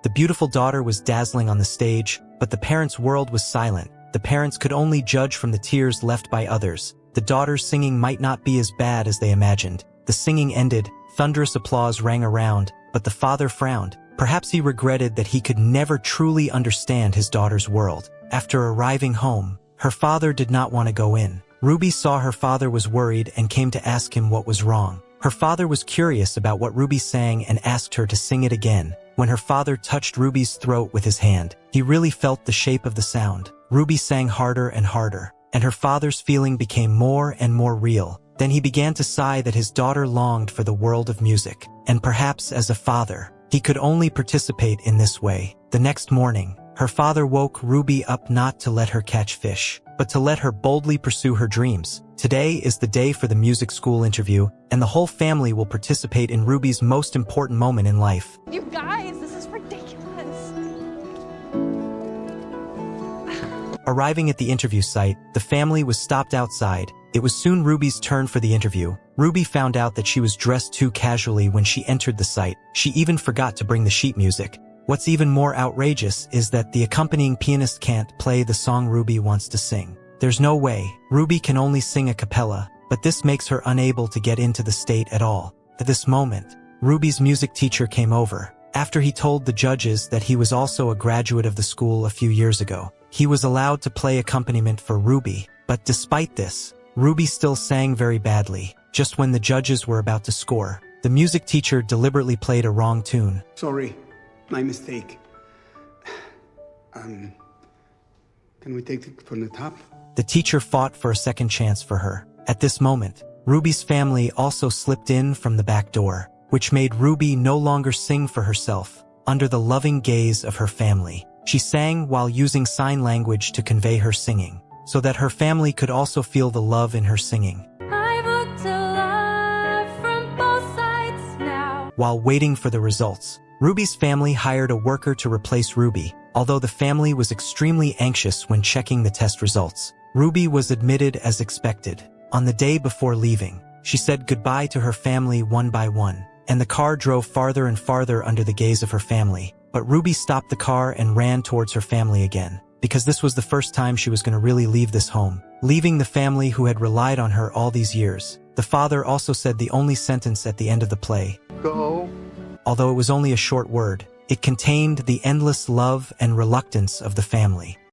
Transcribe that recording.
The beautiful daughter was dazzling on the stage, but the parents' world was silent. The parents could only judge from the tears left by others. The daughter's singing might not be as bad as they imagined. The singing ended, thunderous applause rang around, but the father frowned. Perhaps he regretted that he could never truly understand his daughter's world. After arriving home, her father did not want to go in. Ruby saw her father was worried and came to ask him what was wrong. Her father was curious about what Ruby sang and asked her to sing it again. When her father touched Ruby's throat with his hand, he really felt the shape of the sound. Ruby sang harder and harder, and her father's feeling became more and more real. Then he began to sigh that his daughter longed for the world of music, and perhaps as a father, he could only participate in this way. The next morning, her father woke Ruby up not to let her catch fish, but to let her boldly pursue her dreams. Today is the day for the music school interview, and the whole family will participate in Ruby's most important moment in life. You guys, this is ridiculous. Arriving at the interview site, the family was stopped outside. It was soon Ruby's turn for the interview. Ruby found out that she was dressed too casually when she entered the site. She even forgot to bring the sheet music. What's even more outrageous is that the accompanying pianist can't play the song Ruby wants to sing. There's no way. Ruby can only sing a cappella, but this makes her unable to get into the state at all. At this moment, Ruby's music teacher came over. After he told the judges that he was also a graduate of the school a few years ago, he was allowed to play accompaniment for Ruby. But despite this, Ruby still sang very badly. Just when the judges were about to score, the music teacher deliberately played a wrong tune. Sorry, my mistake. Can we take it from the top? The teacher fought for a second chance for her. At this moment, Ruby's family also slipped in from the back door, which made Ruby no longer sing for herself. Under the loving gaze of her family, she sang while using sign language to convey her singing, so that her family could also feel the love in her singing. I've looked alive from both sides now. While waiting for the results, Ruby's family hired a worker to replace Ruby. Although the family was extremely anxious when checking the test results, Ruby was admitted as expected. On the day before leaving, she said goodbye to her family one by one, and the car drove farther and farther under the gaze of her family. But Ruby stopped the car and ran towards her family again, because this was the first time she was going to really leave this home, leaving the family who had relied on her all these years. The father also said the only sentence at the end of the play. Go. Although it was only a short word, it contained the endless love and reluctance of the family.